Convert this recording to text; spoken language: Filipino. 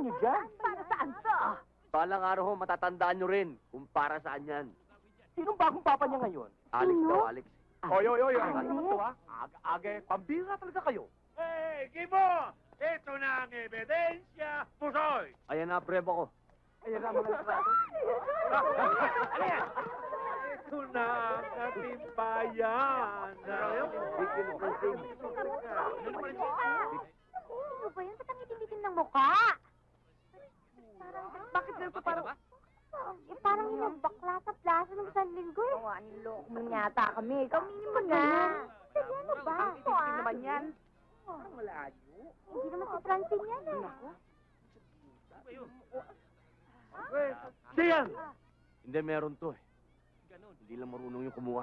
niyo dyan? Para saan to? Balang araw ho, matatandaan nyo rin kung para saan yan. Sinong bagong papa niya ngayon? Alex daw, Alex. Oy, Alex? ano to ha? Aga, pambira talaga kayo. Hey, Gibo! Ito na ang ebidensya, Pusoy! Ayan na, preba ko. Ayan na mga litrato. Ano yan? Ito na ang ating bayan. Victim of the same. Ano ba yan? Ba't ang itim-itim ng mukha? Bakit ganito parang... Parang yung bakla sa plaza ng San Linggo eh. Oo, niloko mo yata kami. Kaminin mo na. Sige, ano ba? Ang itim naman yan. Parang malayo. Hindi naman si Francine yan eh. Diyan! Hindi, meron to eh. Hindi lang marunong yung kumuha.